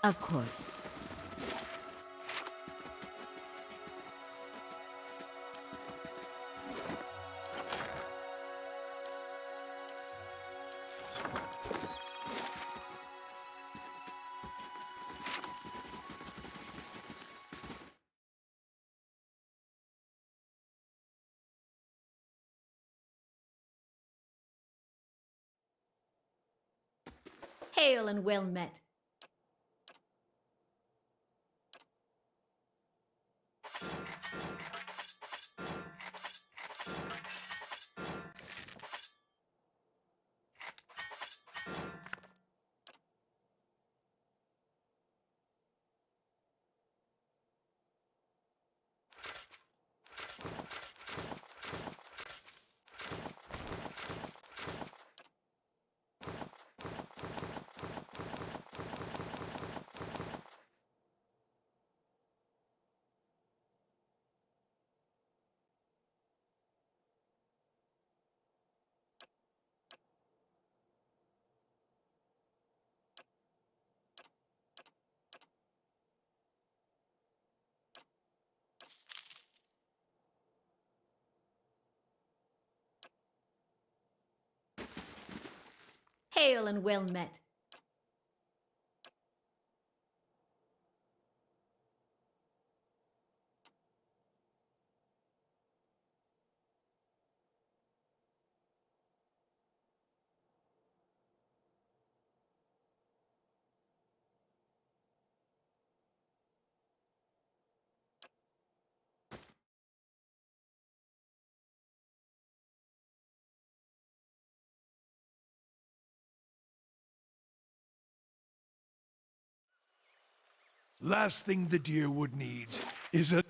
Of course. Hail and well met. Hail and well met. Last thing the deerwood needs is a...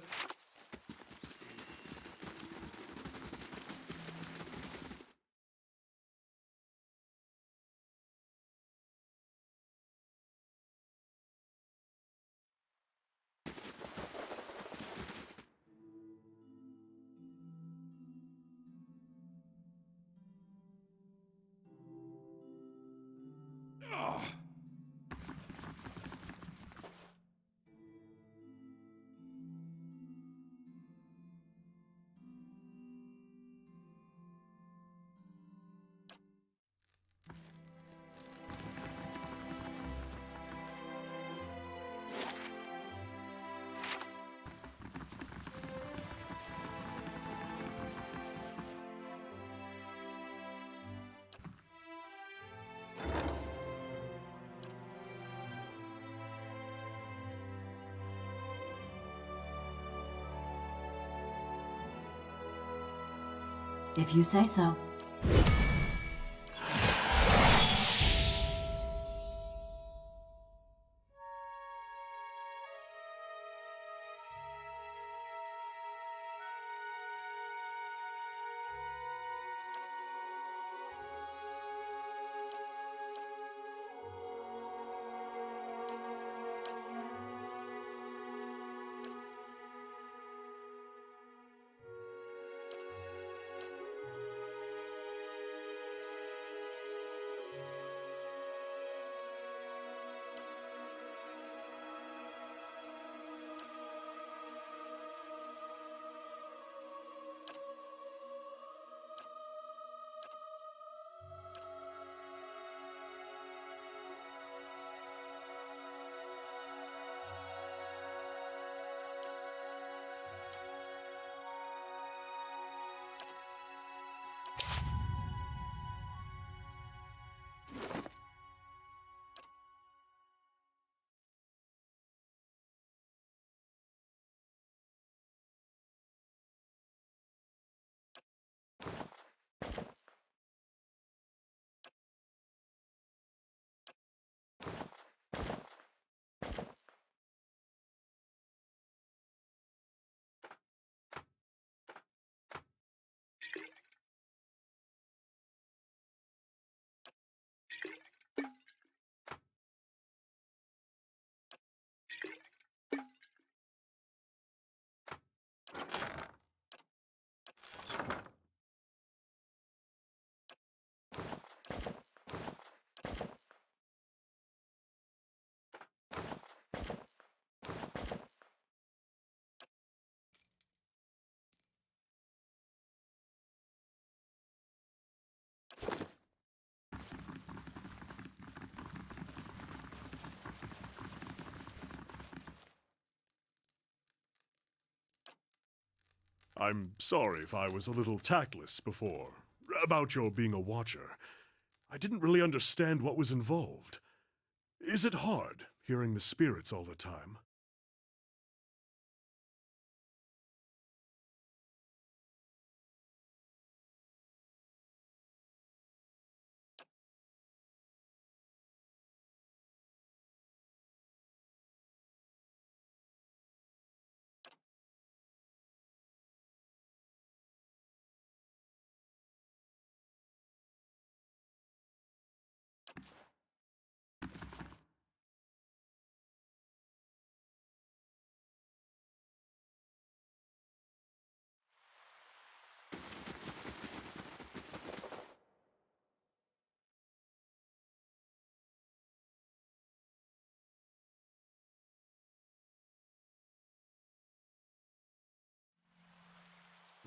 If you say so. I'm sorry if I was a little tactless before, about your being a watcher. I didn't really understand what was involved. Is it hard, hearing the spirits all the time?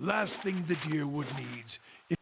Last thing the dear wood needs is...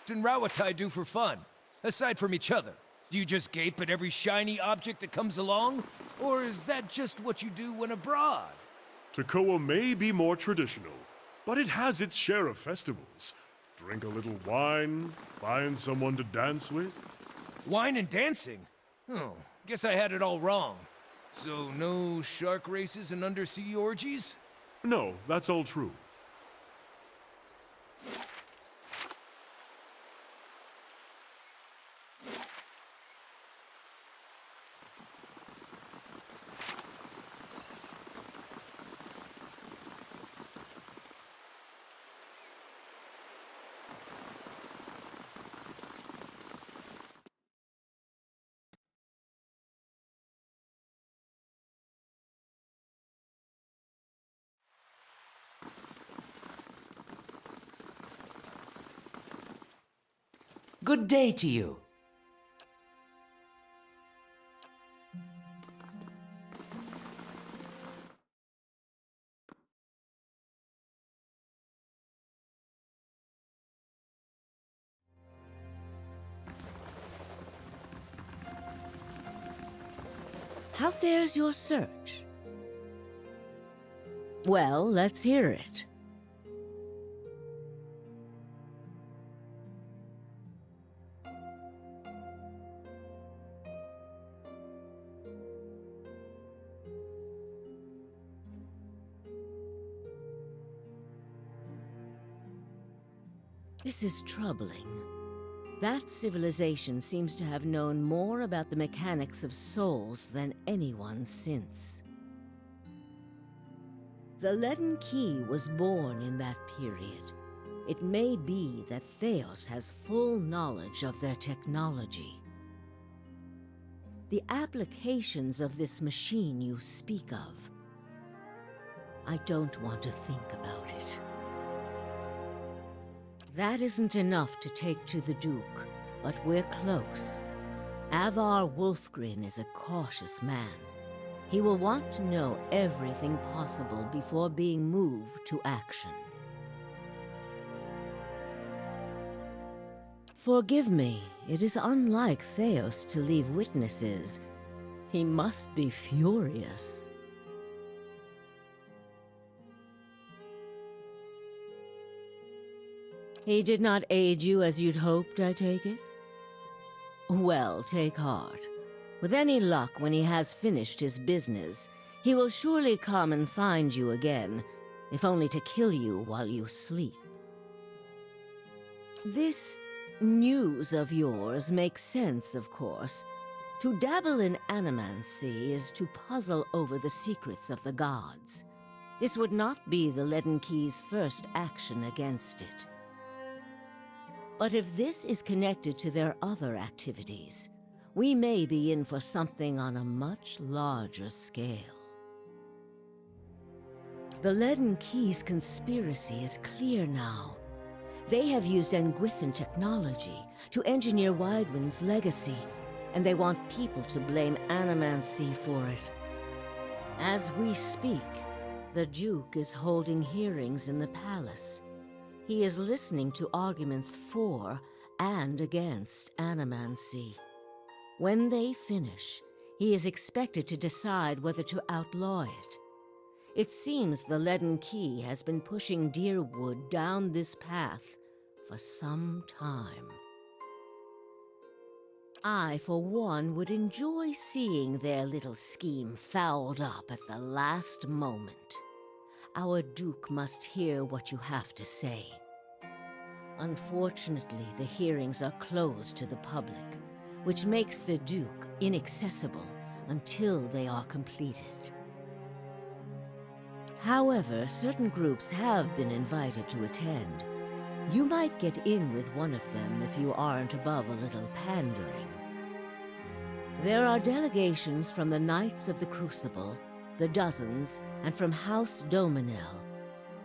And Rawatai do for fun, aside from each other? Do you just gape at every shiny object that comes along? Or is that just what you do when abroad? Tekoa may be more traditional, but it has its share of festivals. Drink a little wine, find someone to dance with. Wine and dancing? Oh, guess I had it all wrong. So no shark races and undersea orgies? No, that's all true. Good day to you. How fares your search? Well, let's hear it. This is troubling. That civilization seems to have known more about the mechanics of souls than anyone since. The leaden key was born in that period. It may be that Theos has full knowledge of their technology. The applications of this machine you speak of, I don't want to think about it. That isn't enough to take to the Duke, but we're close. Avar Wolfgren is a cautious man. He will want to know everything possible before being moved to action. Forgive me, it is unlike Theos to leave witnesses. He must be furious. He did not aid you as you'd hoped, I take it? Well, take heart. With any luck, when he has finished his business, he will surely come and find you again, if only to kill you while you sleep. This news of yours makes sense, of course. To dabble in animancy is to puzzle over the secrets of the gods. This would not be the Leaden Key's first action against it. But if this is connected to their other activities, we may be in for something on a much larger scale. The Leaden Key's conspiracy is clear now. They have used Anguithan technology to engineer Widewind's legacy, and they want people to blame animancy for it. As we speak, the Duke is holding hearings in the palace. He is listening to arguments for and against animancy. When they finish, he is expected to decide whether to outlaw it. It seems the Leaden Key has been pushing Deerwood down this path for some time. I, for one, would enjoy seeing their little scheme fouled up at the last moment. Our Duke must hear what you have to say. Unfortunately, the hearings are closed to the public, which makes the Duke inaccessible until they are completed. However, certain groups have been invited to attend. You might get in with one of them if you aren't above a little pandering. There are delegations from the Knights of the Crucible, the Dozens, and from House Dominel.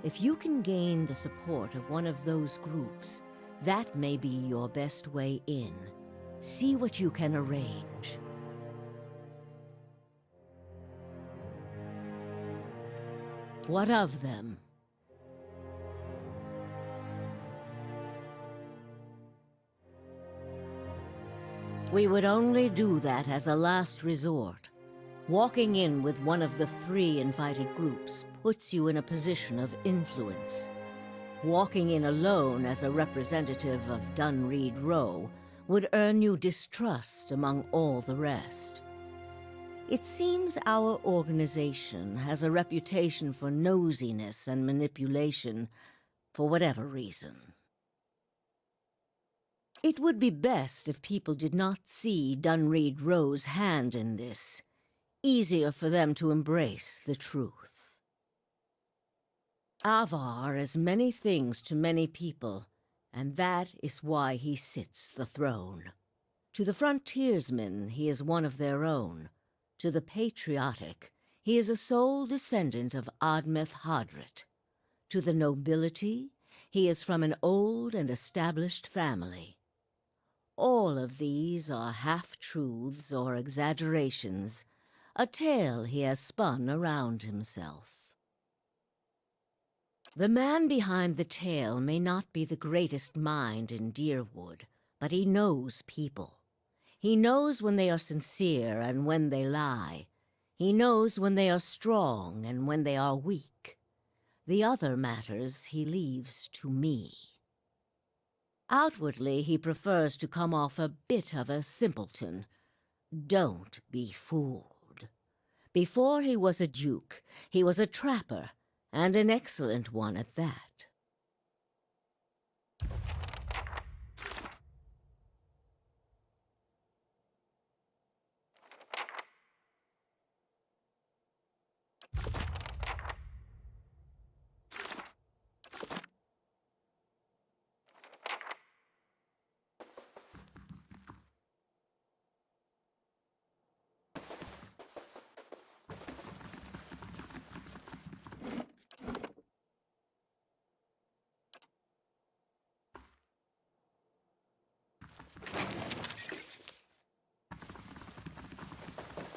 If you can gain the support of one of those groups, that may be your best way in. See what you can arrange. What of them? We would only do that as a last resort. Walking in with one of the 3 invited groups puts you in a position of influence. Walking in alone as a representative of Dunreed Row would earn you distrust among all the rest. It seems our organization has a reputation for nosiness and manipulation, for whatever reason. It would be best if people did not see Dunreed Row's hand in this. Easier for them to embrace the truth. Avar is many things to many people, and that is why he sits the throne. To the frontiersmen, he is one of their own. To the patriotic, he is a sole descendant of Admeth Hadrit. To the nobility, he is from an old and established family. All of these are half-truths or exaggerations, a tale he has spun around himself. The man behind the tale may not be the greatest mind in Deerwood, but he knows people. He knows when they are sincere and when they lie. He knows when they are strong and when they are weak. The other matters he leaves to me. Outwardly, he prefers to come off a bit of a simpleton. Don't be fooled. Before he was a duke, he was a trapper, and an excellent one at that.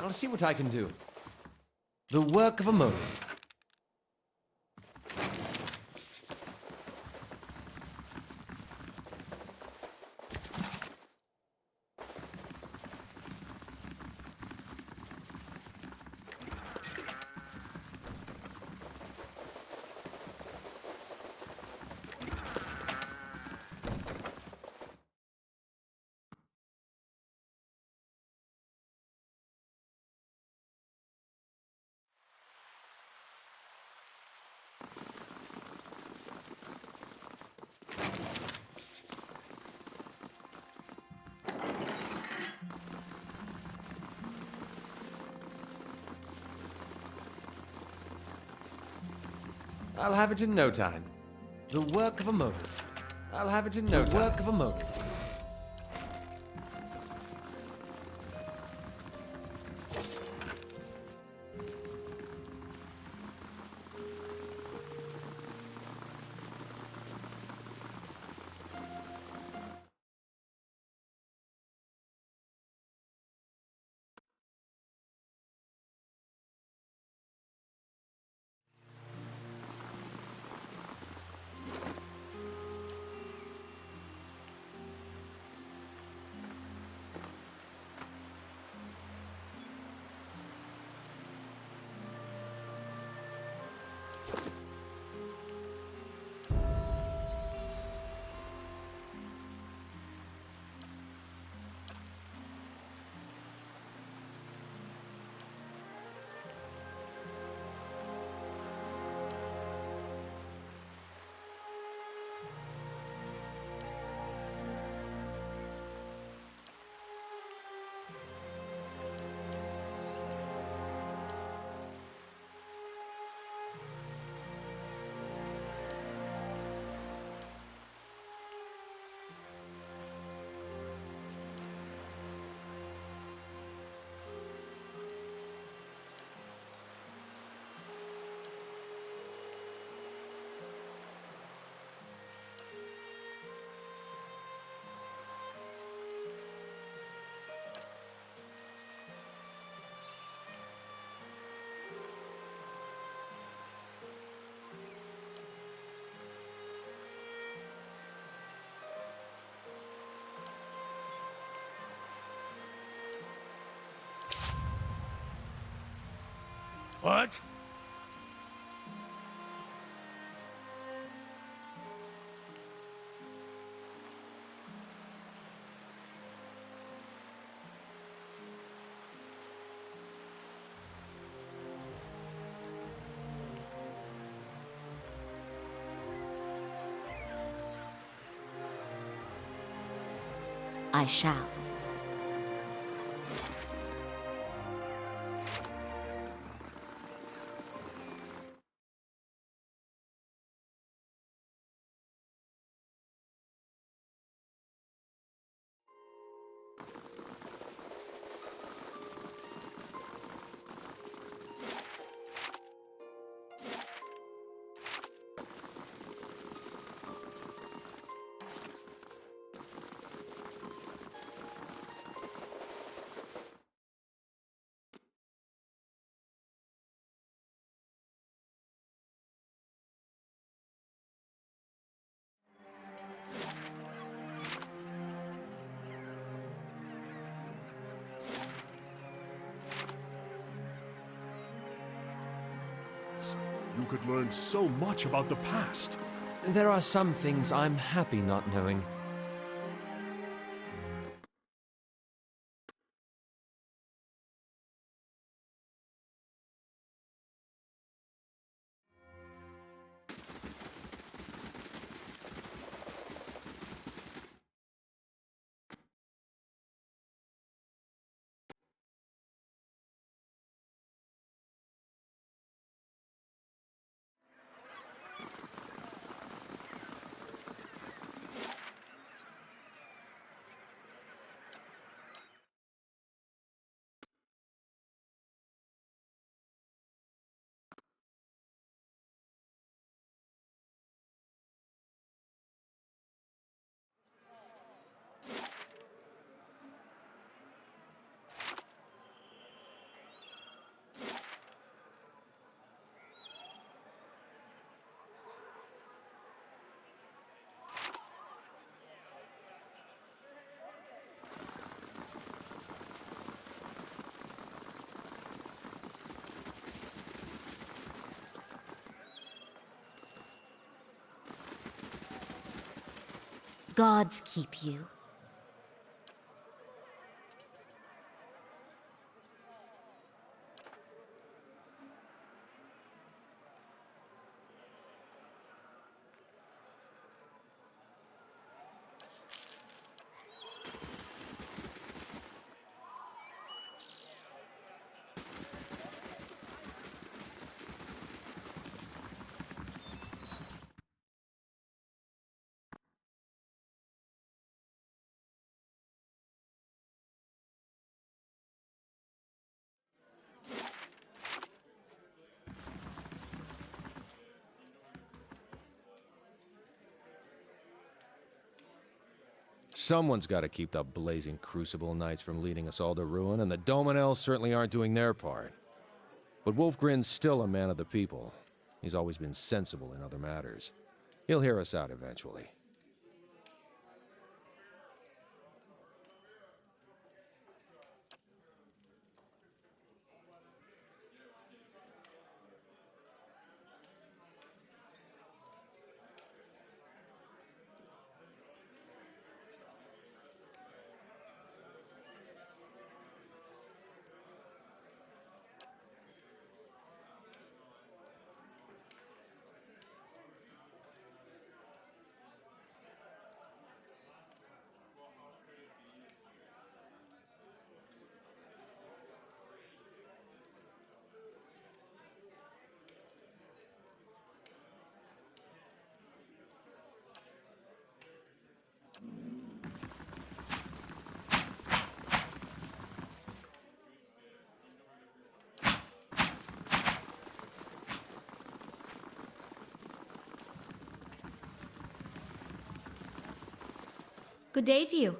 I'll see what I can do. The work of a moment. I'll have it in no time. The work of a moment. I'll have it in no time. The work of a moment. What? I shall. You could learn so much about the past. There are some things I'm happy not knowing. Gods keep you. Someone's got to keep the blazing Crucible Knights from leading us all to ruin, and the Dominels certainly aren't doing their part. But Wolfgren's still a man of the people. He's always been sensible in other matters. He'll hear us out eventually. Good day to you.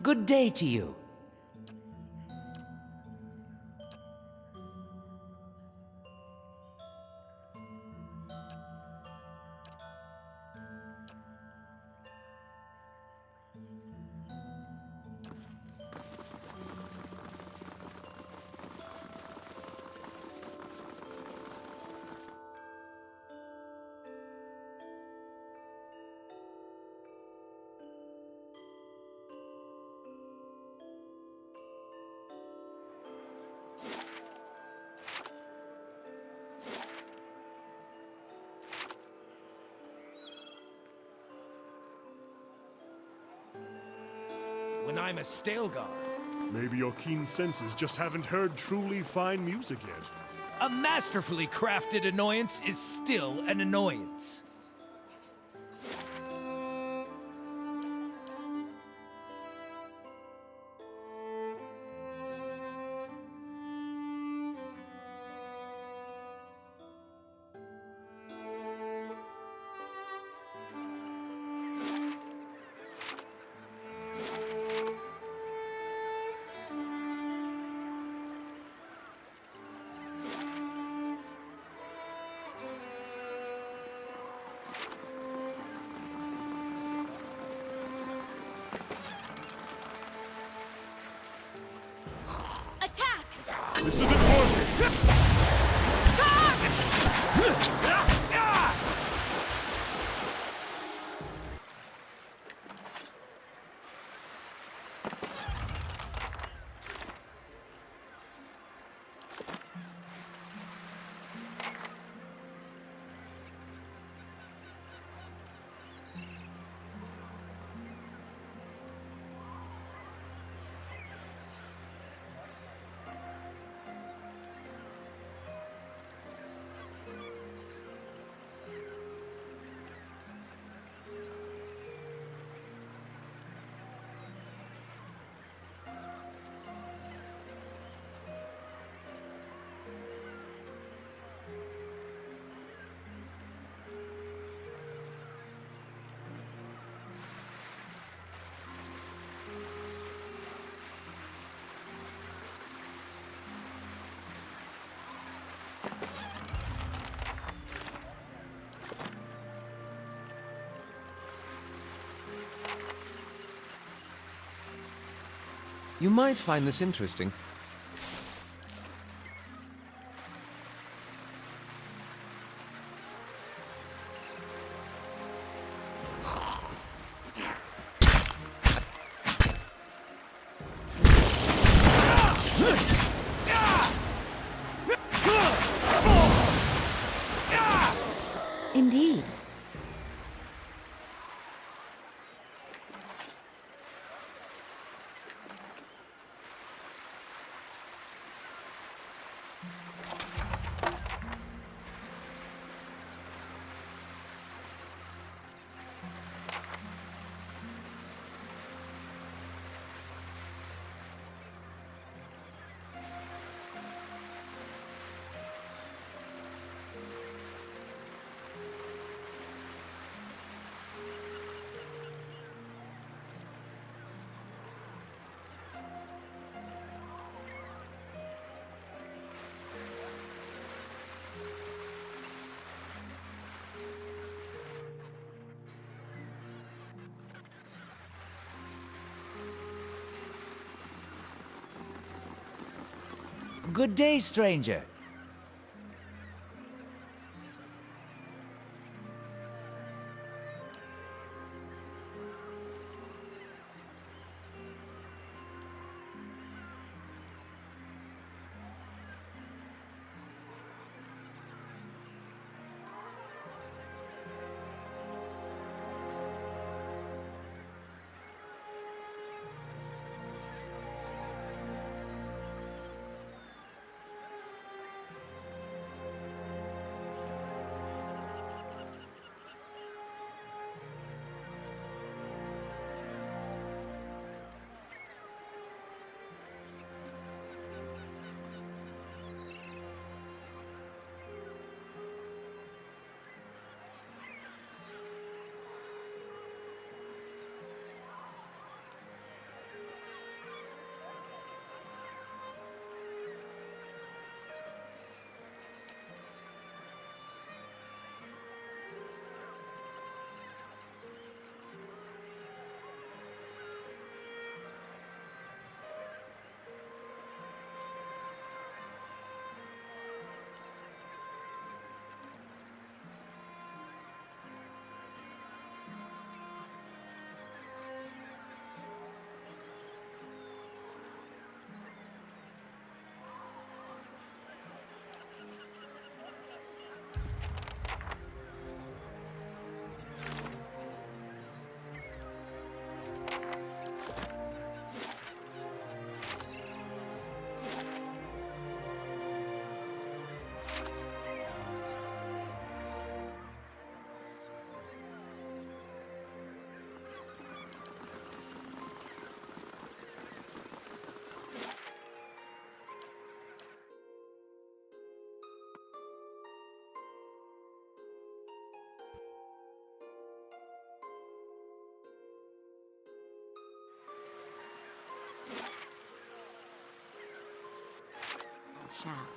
Good day to you. When I'm a Stelgar, Maybe your keen senses just haven't heard truly fine music yet. a masterfully crafted annoyance is still an annoyance. Attack! This isn't working! You might find this interesting. Indeed. Good day, stranger. shall.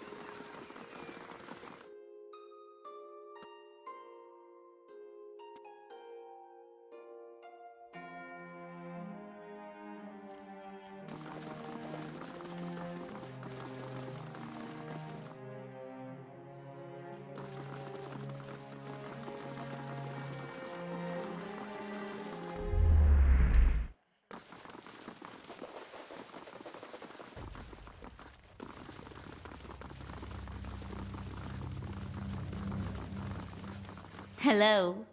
Hello.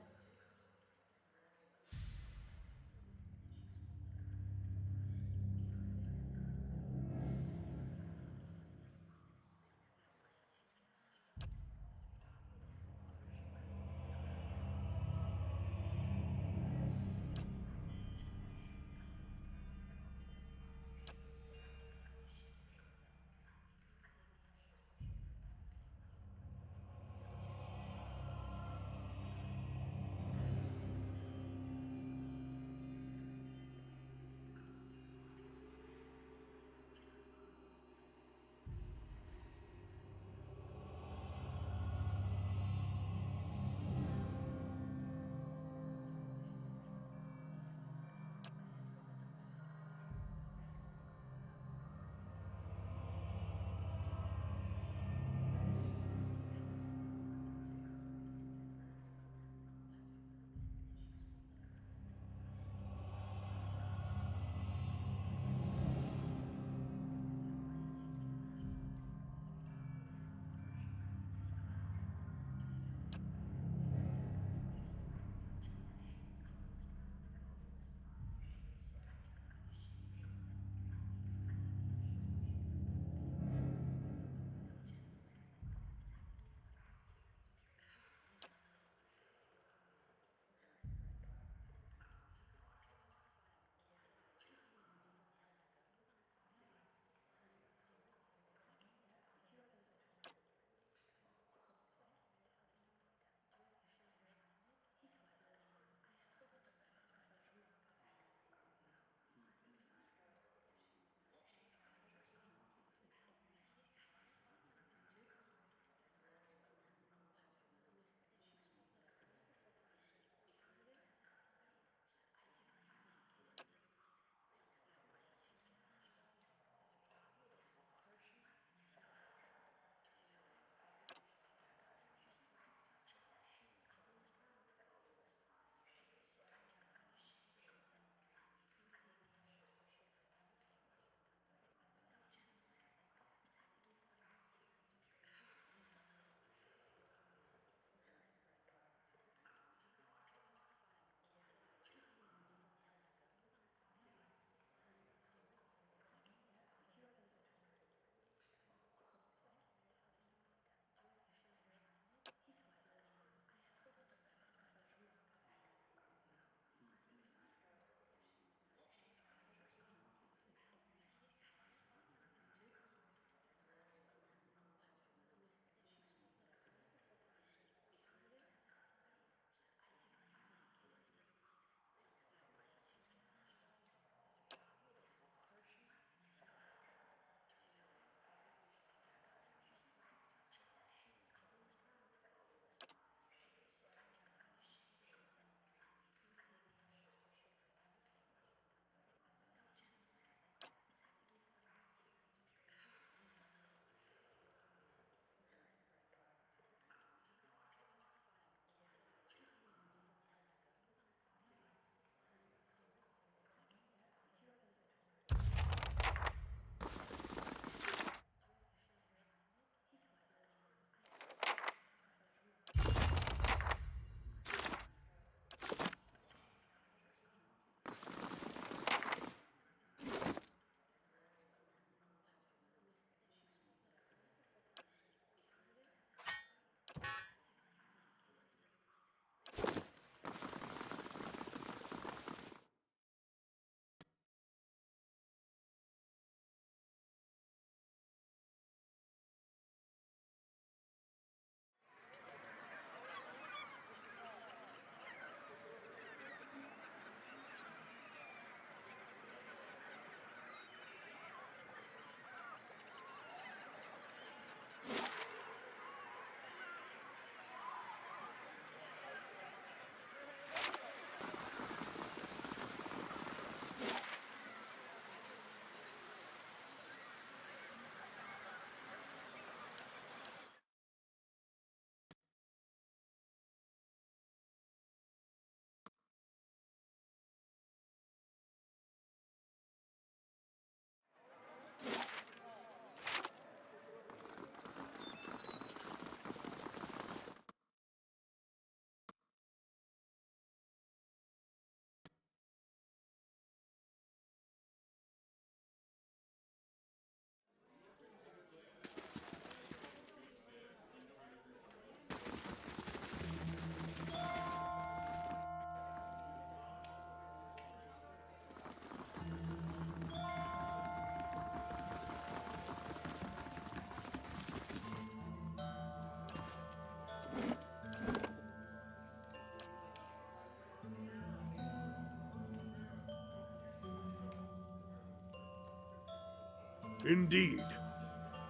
Indeed.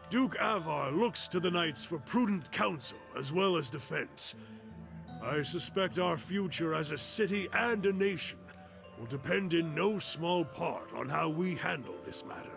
Duke Avar looks to the knights for prudent counsel as well as defense. I suspect our future as a city and a nation will depend in no small part on how we handle this matter.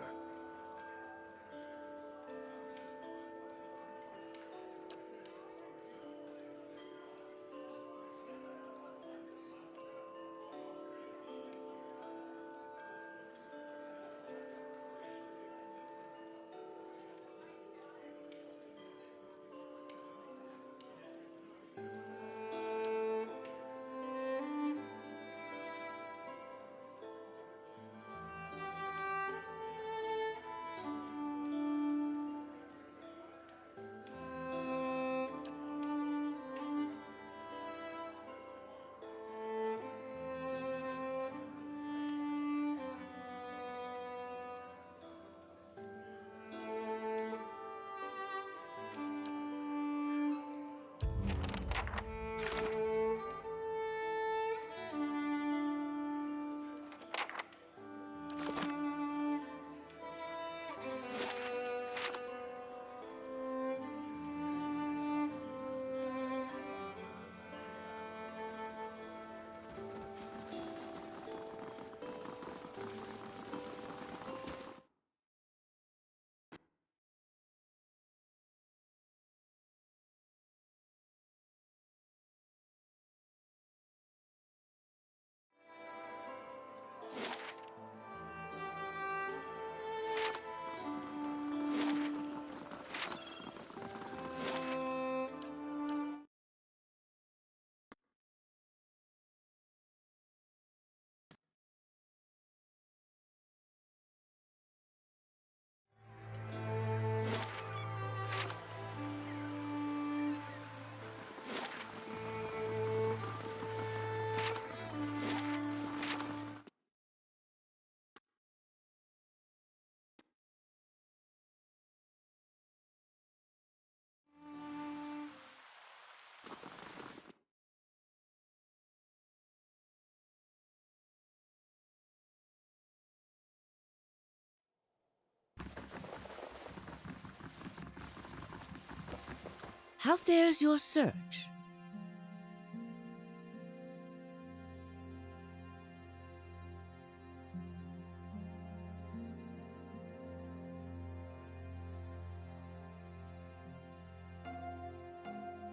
How fares your search?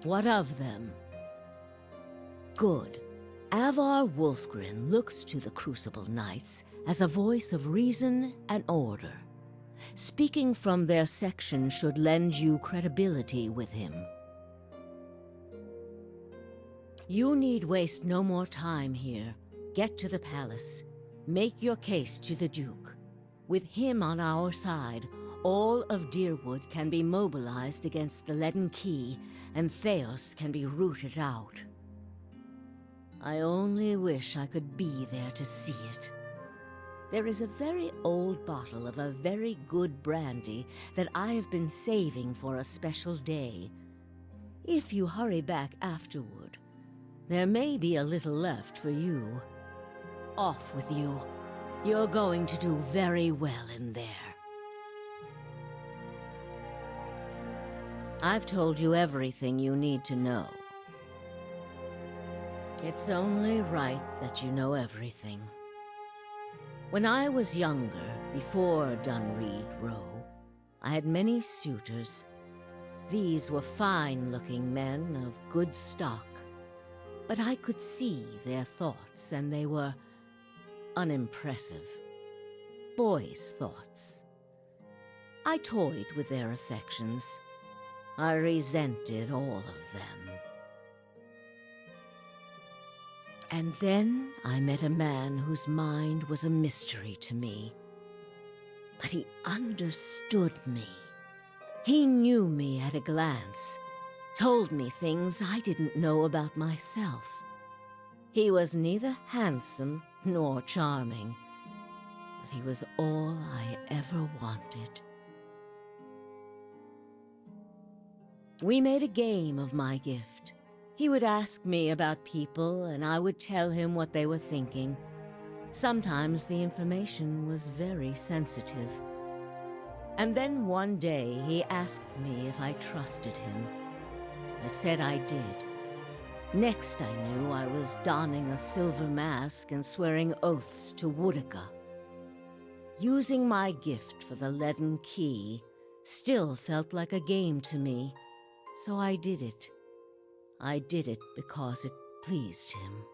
What of them? Good. Avar Wolfgren looks to the Crucible Knights as a voice of reason and order. Speaking from their section should lend you credibility with him. You need waste no more time here. Get to the palace. Make your case to the Duke. With him on our side, all of Deerwood can be mobilized against the Leaden Key, and Theos can be rooted out. I only wish I could be there to see it. There is a very old bottle of a very good brandy that I have been saving for a special day. If you hurry back afterward, there may be a little left for you. Off with you. You're going to do very well in there. I've told you everything you need to know. It's only right that you know everything. When I was younger, before Dunreed Row, I had many suitors. These were fine-looking men of good stock, but I could see their thoughts, and they were unimpressive. Boys' thoughts. I toyed with their affections. I resented all of them. And then I met a man whose mind was a mystery to me. But he understood me. He knew me at a glance, told me things I didn't know about myself. He was neither handsome nor charming, but he was all I ever wanted. We made a game of my gift. He would ask me about people, and I would tell him what they were thinking. Sometimes the information was very sensitive. And then one day he asked me if I trusted him. I said I did. Next I knew, I was donning a silver mask and swearing oaths to Woodica. Using my gift for the leaden key still felt like a game to me, so I did it. I did it because it pleased him.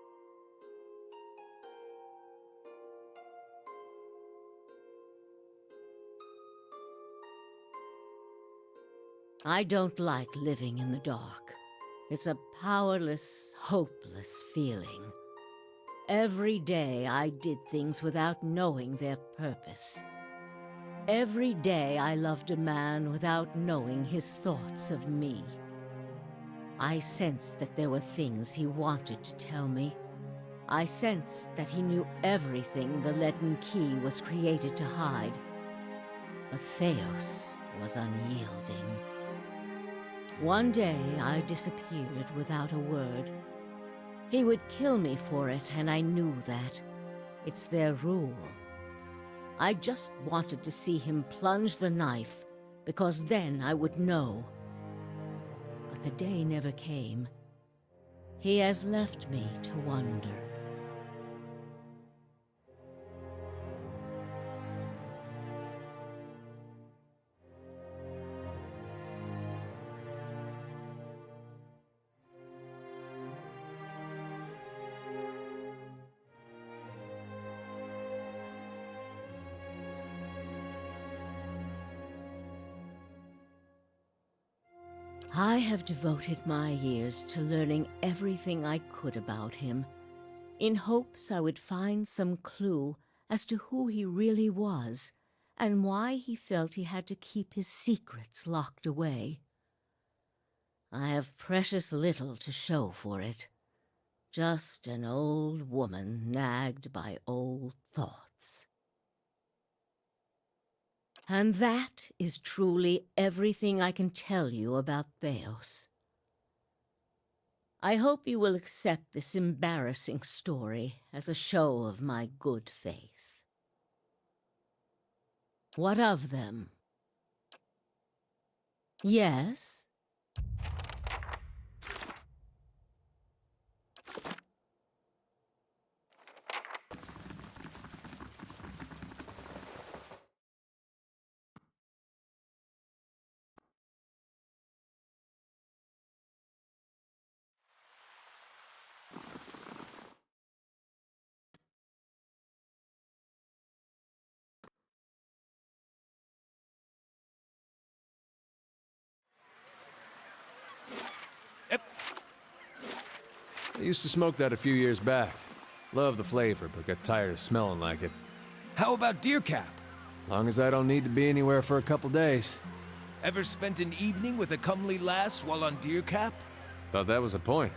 I don't like living in the dark. It's a powerless, hopeless feeling. Every day I did things without knowing their purpose. Every day I loved a man without knowing his thoughts of me. I sensed that there were things he wanted to tell me. I sensed that he knew everything the leaden key was created to hide. But Theos was unyielding. One day I disappeared without a word. He would kill me for it, and I knew that. It's their rule. I just wanted to see him plunge the knife, because then I would know. But the day never came. He has left me to wonder. I have devoted my years to learning everything I could about him, in hopes I would find some clue as to who he really was, and why he felt he had to keep his secrets locked away. I have precious little to show for it. Just an old woman nagged by old thoughts. And that is truly everything I can tell you about Theos. I hope you will accept this embarrassing story as a show of my good faith. What of them? Yes? I used to smoke that a few years back. Loved the flavor, but got tired of smelling like it. How about deer cap? Long as I don't need to be anywhere for a couple days. Ever spent an evening with a comely lass while on deer cap? Thought that was the point.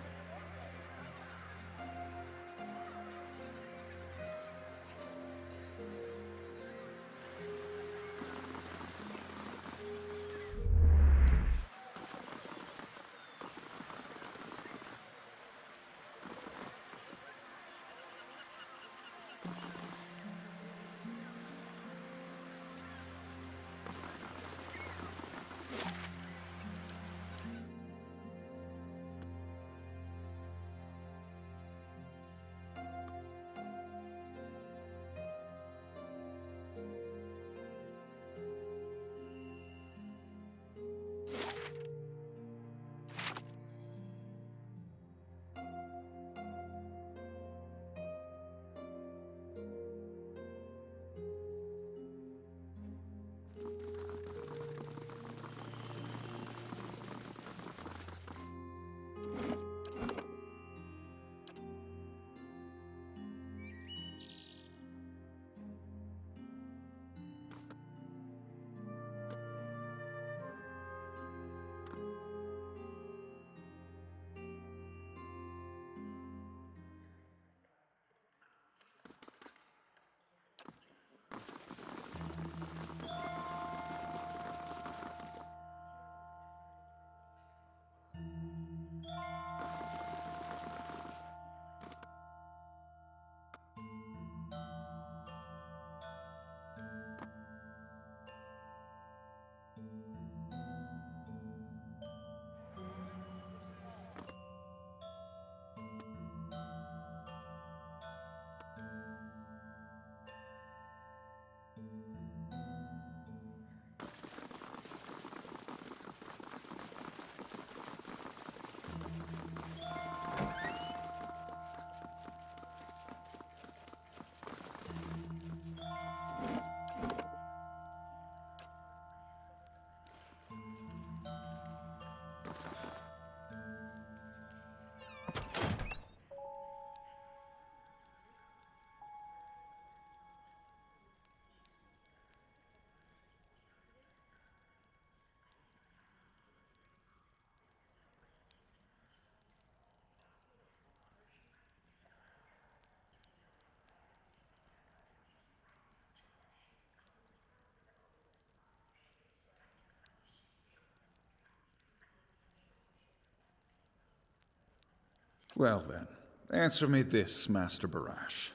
Well then, answer me this, Master Barash.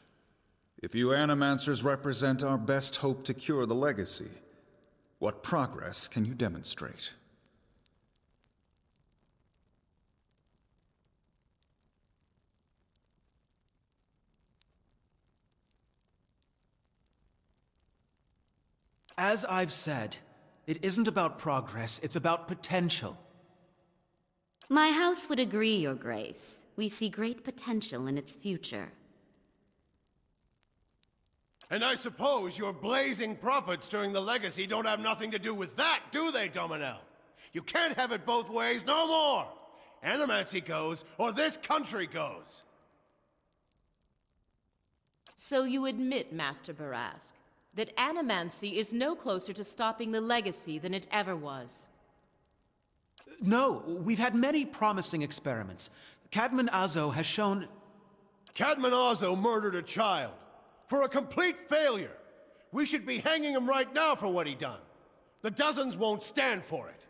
If you Animancers represent our best hope to cure the legacy, what progress can you demonstrate? As I've said, it isn't about progress, it's about potential. My house would agree, Your Grace. We see great potential in its future. And I suppose your blazing profits during the legacy don't have nothing to do with that, do they, Dominel? You can't have it both ways no more! Animancy goes, or this country goes! So you admit, Master Barask, that Animancy is no closer to stopping the legacy than it ever was? No, we've had many promising experiments. Cadman Azo has shown... Cadman Azo murdered a child. For a complete failure. We should be hanging him right now for what he done. The dozens won't stand for it.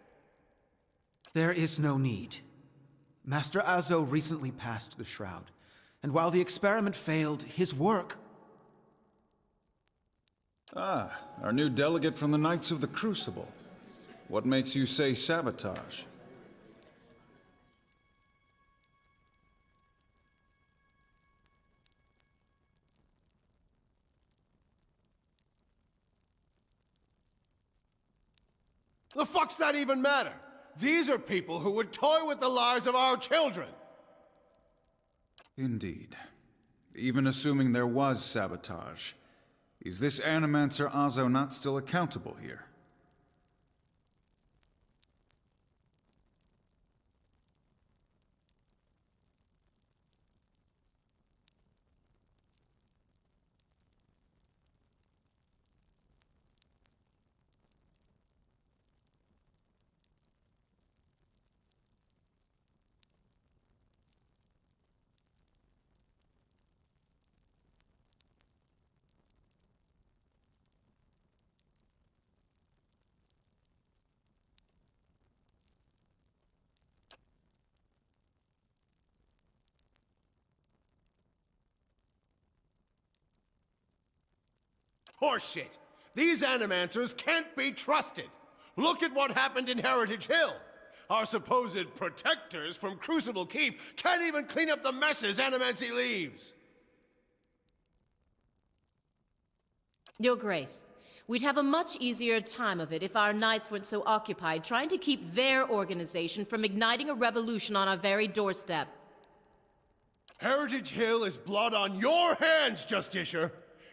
There is no need. Master Azo recently passed the Shroud, and while the experiment failed, his work... Ah, our new delegate from the Knights of the Crucible. What makes you say sabotage? The fuck's that even matter? These are people who would toy with the lives of our children! Indeed. Even assuming there was sabotage, is this Animancer Azo not still accountable here? Horseshit! These Animancers can't be trusted! Look at what happened in Heritage Hill! Our supposed protectors from Crucible Keep can't even clean up the messes Animancy leaves! Your Grace, we'd have a much easier time of it if our knights weren't so occupied trying to keep their organization from igniting a revolution on our very doorstep. Heritage Hill is blood on your hands, Justiciar!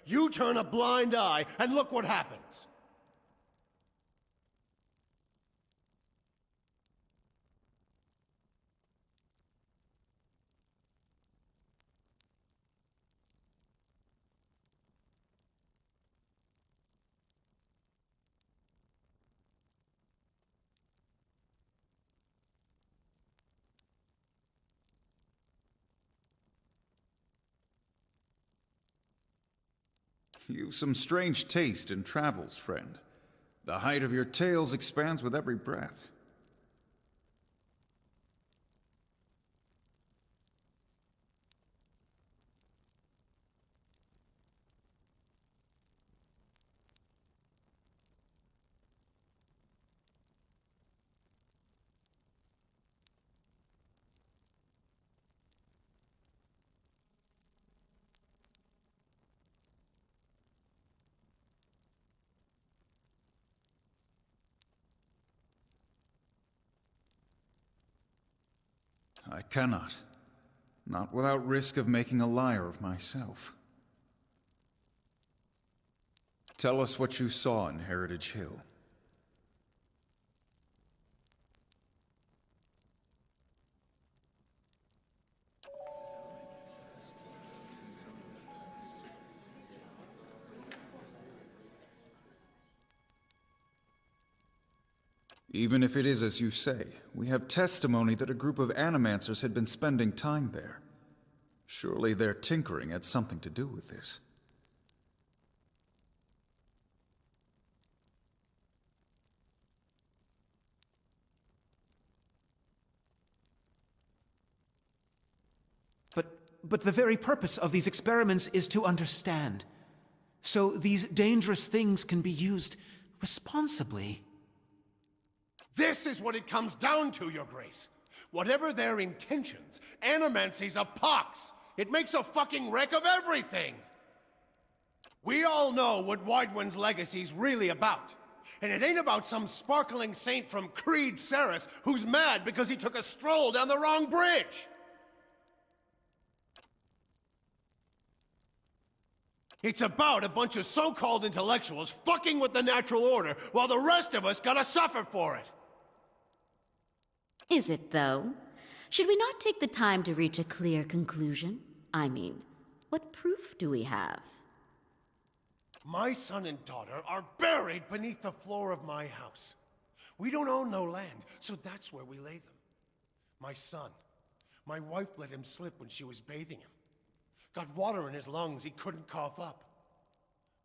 You turn a blind eye, and look what happens. You've some strange taste in travels, friend. The height of your tales expands with every breath. I cannot. Not without risk of making a liar of myself. Tell us what you saw in Heritage Hill. Even if it is as you say, we have testimony that a group of Animancers had been spending time there. Surely their tinkering had something to do with this. But the very purpose of these experiments is to understand. So these dangerous things can be used responsibly. This is what it comes down to, Your Grace. Whatever their intentions, animancy's a pox. It makes a fucking wreck of everything. We all know what Widewind's legacy's really about. And it ain't about some sparkling saint from Creed Ceres who's mad because he took a stroll down the wrong bridge. It's about a bunch of so-called intellectuals fucking with the natural order while the rest of us gotta suffer for it. Is it, though? Should we not take the time to reach a clear conclusion? I mean, what proof do we have? My son and daughter are buried beneath the floor of my house. We don't own no land, so that's where we lay them. My son, my wife let him slip when she was bathing him. Got water in his lungs he couldn't cough up.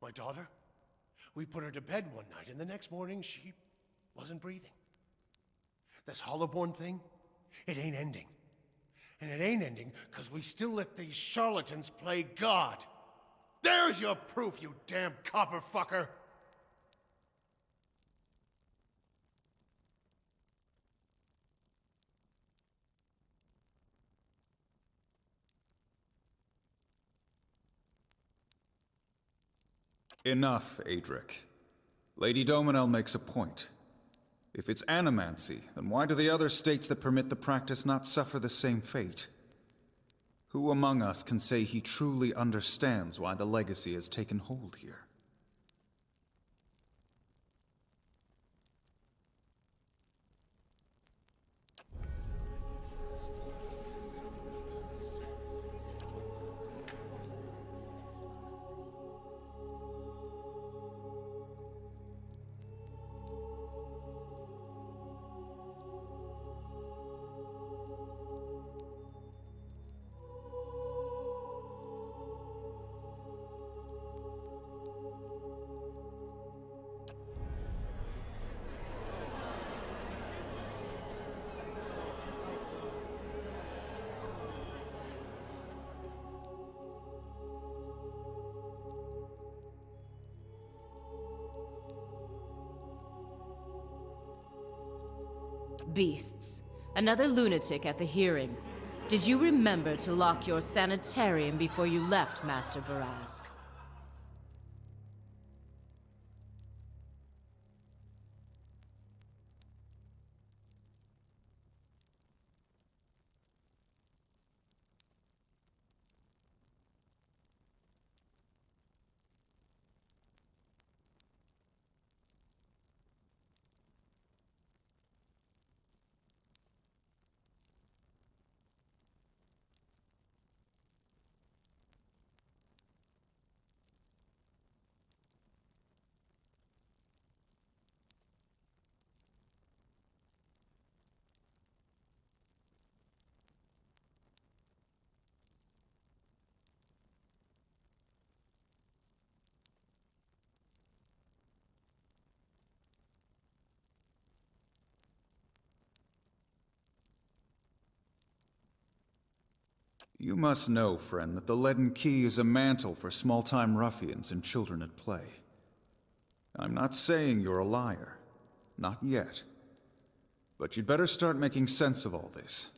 My daughter, we put her to bed one night, and the next morning she wasn't breathing. This Hollowborn thing, it ain't ending. And it ain't ending because we still let these charlatans play God. There's your proof, you damn copper fucker! Enough, Adric. Lady Dominel makes a point. If it's animancy, then why do the other states that permit the practice not suffer the same fate? Who among us can say he truly understands why the legacy has taken hold here? Beasts. Another lunatic at the hearing. Did you remember to lock your sanitarium before you left, Master Barask? You must know, friend, that the leaden key is a mantle for small-time ruffians and children at play. I'm not saying you're a liar. Not yet. But you'd better start making sense of all this.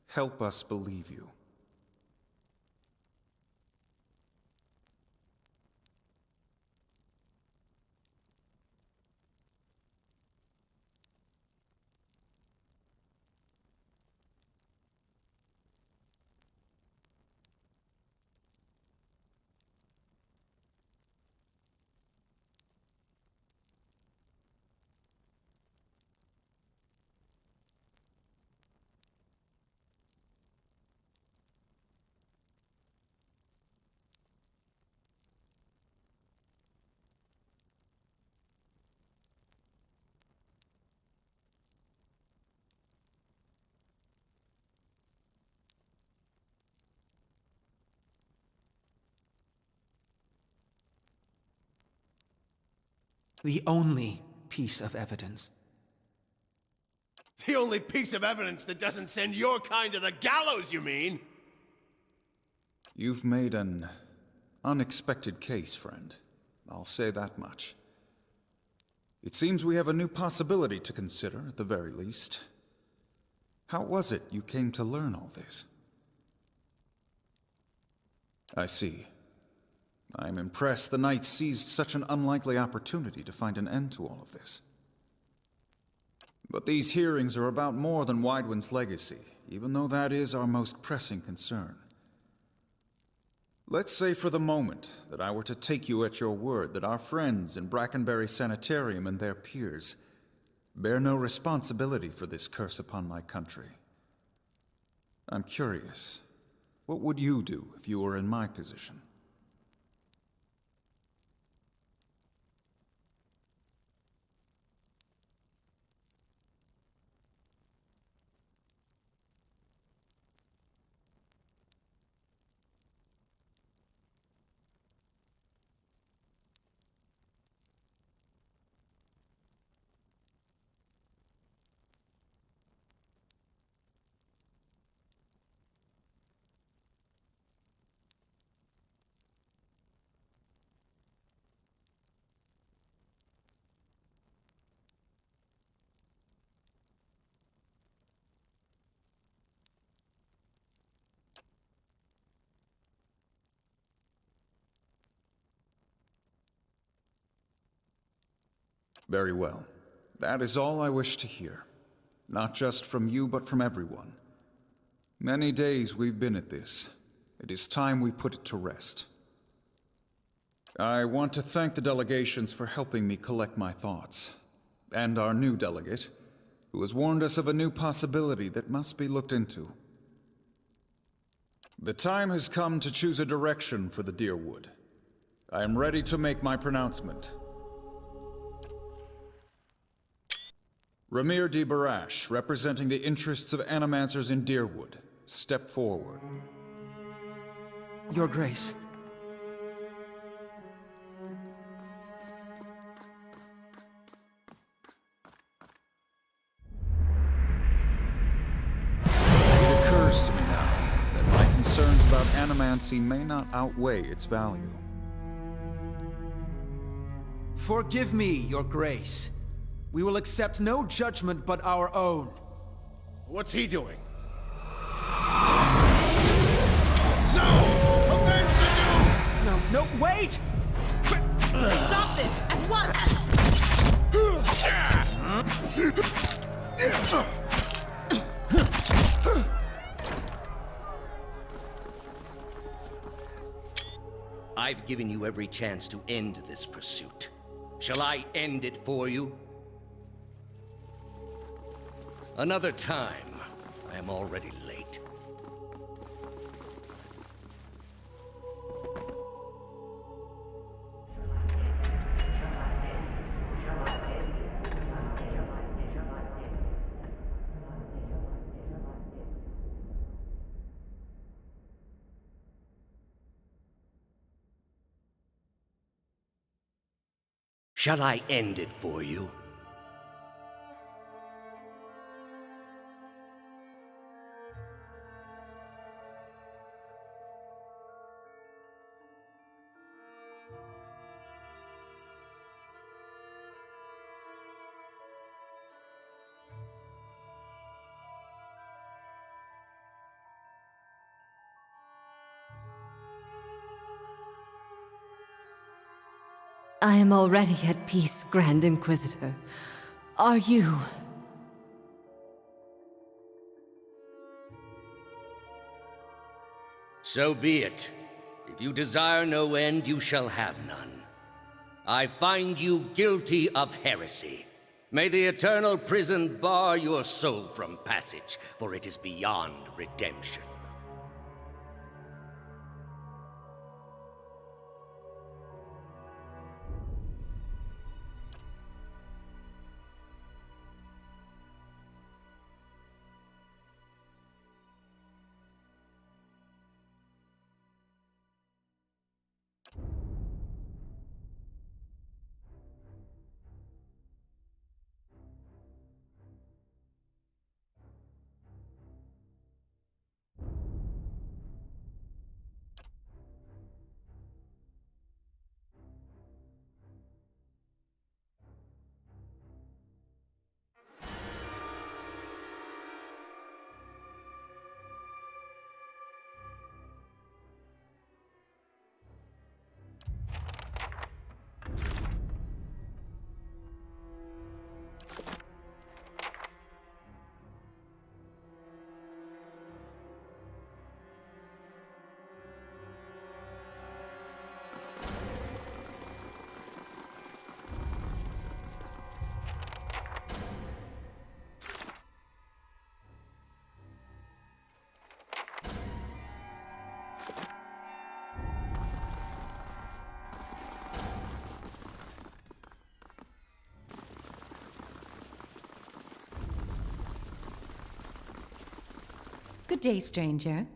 Help us believe you. The only piece of evidence. The only piece of evidence that doesn't send your kind to the gallows, you mean? You've made an unexpected case, friend. I'll say that much. It seems we have a new possibility to consider, at the very least. How was it you came to learn all this? I see. I'm impressed the Knights seized such an unlikely opportunity to find an end to all of this. But these hearings are about more than Widewind's legacy, even though that is our most pressing concern. Let's say for the moment that I were to take you at your word that our friends in Brackenbury Sanitarium and their peers bear no responsibility for this curse upon my country. I'm curious, what would you do if you were in my position? Very well. That is all I wish to hear. Not just from you, but from everyone. Many days we've been at this. It is time we put it to rest. I want to thank the delegations for helping me collect my thoughts. And our new delegate, who has warned us of a new possibility that must be looked into. The time has come to choose a direction for the Deerwood. I am ready to make my pronouncement. Ramir D. Barash, representing the interests of animancers in Deerwood, step forward. Your Grace. It occurs to me now that my concerns about animancy may not outweigh its value. Forgive me, Your Grace. We will accept no judgment but our own. What's he doing? No! Avenge the Duke! No, wait! Stop this at once! I've given you every chance to end this pursuit. Shall I end it for you? Another time. I am already late. Shall I end it for you? I am already at peace, Grand Inquisitor. Are you? So be it. If you desire no end, you shall have none. I find you guilty of heresy. May the eternal prison bar your soul from passage, for it is beyond redemption. Good day, stranger.